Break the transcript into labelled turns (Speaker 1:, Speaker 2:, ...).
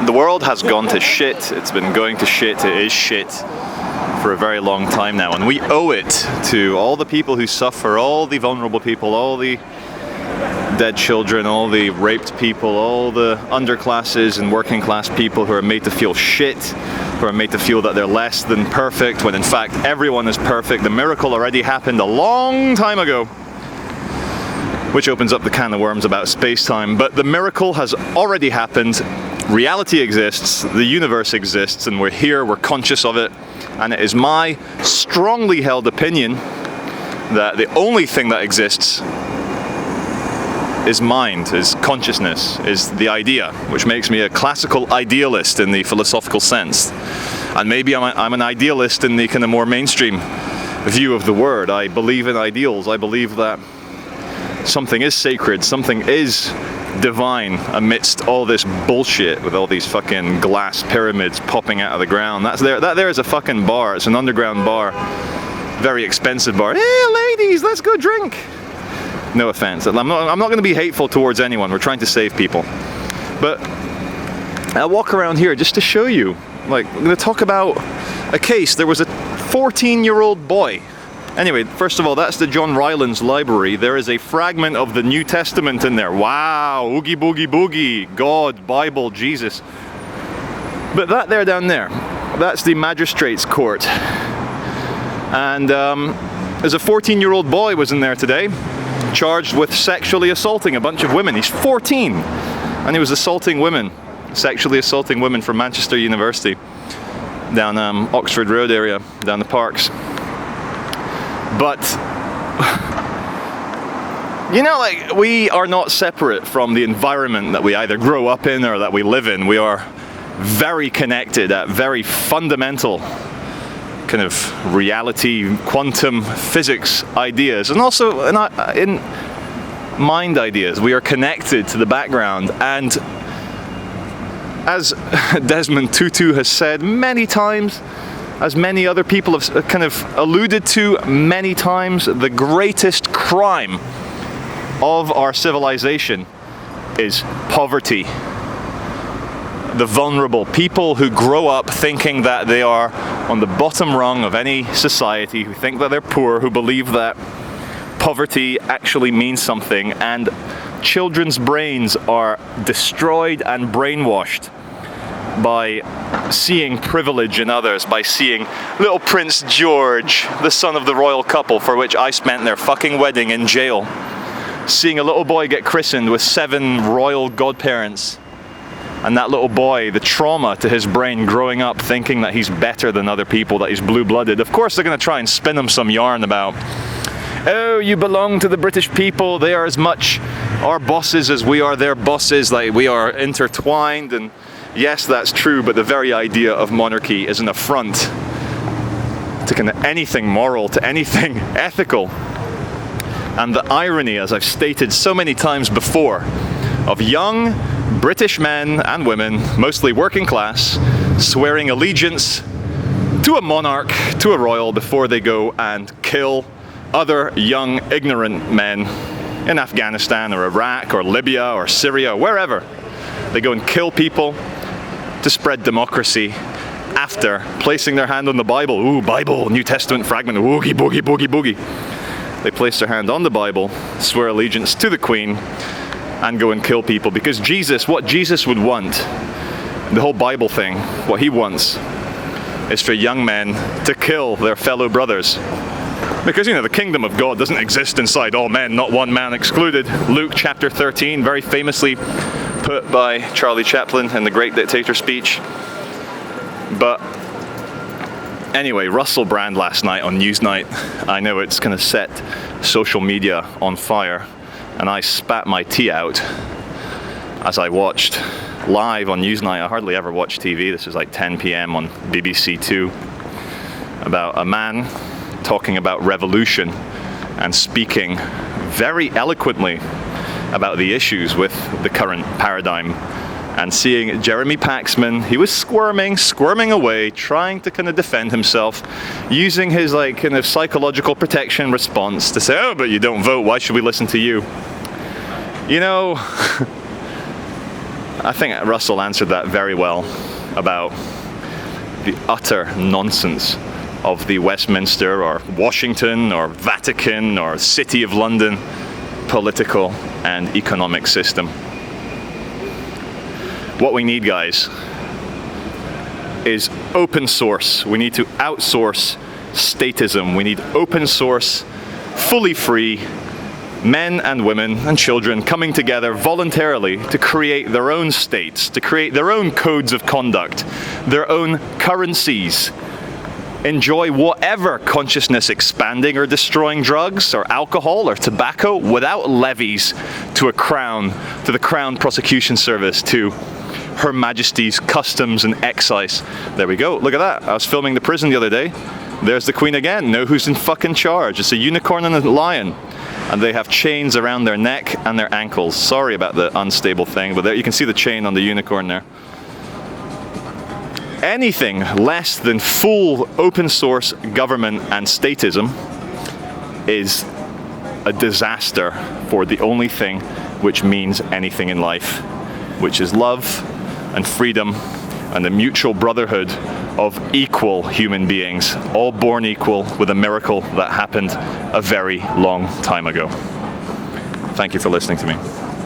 Speaker 1: The world has gone to shit. It's been going to shit. It is shit for a very long time now. And we owe it to all the people who suffer, all the vulnerable people, all the dead children, all the raped people, all the underclasses and working class people who are made to feel shit, who are made to feel that they're less than perfect, when in fact everyone is perfect. The miracle already happened a long time ago, which opens up the can of worms about space-time. But the miracle has already happened. Reality exists, the universe exists, and we're here, we're conscious of it. And it is my strongly held opinion that the only thing that exists is mind, is consciousness, is the idea, which makes me a classical idealist in the philosophical sense. And maybe I'm an idealist in the kind of more mainstream view of the word. I believe in ideals. I believe that something is sacred, something is divine amidst all this bullshit with all these fucking glass pyramids popping out of the ground. That there is a fucking bar. It's an underground bar, very expensive bar. Hey ladies, let's go drink. No offense. I'm not going to be hateful towards anyone. We're trying to save people. But I'll walk around here just to show you. Like, I'm going to talk about a case. There was a 14-year-old boy. Anyway, first of all, that's the John Rylands library. There is a fragment of the New Testament in there. Wow, oogie boogie boogie, God, Bible, Jesus. But that there down there, that's the magistrate's court. And there's a 14-year-old boy was in there today, charged with sexually assaulting a bunch of women. He's 14, and he was assaulting women, sexually assaulting women from Manchester University, down Oxford Road area, down the parks. But, you know, like, we are not separate from the environment that we either grow up in or that we live in. We are very connected at very fundamental kind of reality, quantum physics ideas, and also in mind ideas. We are connected to the background, and as Desmond Tutu has said many times, as many other people have kind of alluded to many times, the greatest crime of our civilization is poverty. The vulnerable, people who grow up thinking that they are on the bottom rung of any society, who think that they're poor, who believe that poverty actually means something, and children's brains are destroyed and brainwashed by seeing privilege in others, by seeing little Prince George, the son of the royal couple for which I spent their fucking wedding in jail, seeing a little boy get christened with 7 royal godparents, and that little boy, the trauma to his brain growing up thinking that he's better than other people, that he's blue-blooded. Of course they're going to try and spin him some yarn about, oh, you belong to the British people, they are as much our bosses as we are their bosses, like we are intertwined. And yes, that's true, but the very idea of monarchy is an affront to kind of anything moral, to anything ethical. And the irony, as I've stated so many times before, of young British men and women, mostly working class, swearing allegiance to a monarch, to a royal, before they go and kill other young, ignorant men in Afghanistan or Iraq or Libya or Syria, wherever. They go and kill people to spread democracy after placing their hand on the Bible. Ooh, Bible, New Testament fragment, oogie boogie boogie boogie. They place their hand on the Bible, swear allegiance to the Queen, and go and kill people. Because Jesus, what Jesus would want, the whole Bible thing, what he wants is for young men to kill their fellow brothers. Because, you know, the kingdom of God doesn't exist inside all men, not one man excluded. Luke chapter 13, very famously put by Charlie Chaplin in The Great Dictator speech. But anyway, Russell Brand last night on Newsnight, I know it's going to set social media on fire, and I spat my tea out as I watched live on Newsnight. I hardly ever watch TV. This is like 10 p.m. on BBC Two, about a man talking about revolution and speaking very eloquently about the issues with the current paradigm, and seeing Jeremy Paxman, he was squirming away, trying to kind of defend himself, using his like kind of psychological protection response to say, oh, but you don't vote, why should we listen to you? You know, I think Russell answered that very well about the utter nonsense of the Westminster or Washington or Vatican or City of London political and economic system. What we need, guys, is open source. We need to outsource statism. We need open source, fully free men and women and children coming together voluntarily to create their own states, to create their own codes of conduct, their own currencies, enjoy whatever consciousness expanding or destroying drugs or alcohol or tobacco without levies to the Crown Prosecution Service, to Her Majesty's Customs and Excise. There we go, look at that. I was filming the prison the other day. There's the Queen again. Know who's in fucking charge. It's a unicorn and a lion. And they have chains around their neck and their ankles. Sorry about the unstable thing, but there you can see the chain on the unicorn there. Anything less than full open source government and statism is a disaster for the only thing which means anything in life, which is love and freedom and the mutual brotherhood of equal human beings, all born equal with a miracle that happened a very long time ago. Thank you for listening to me.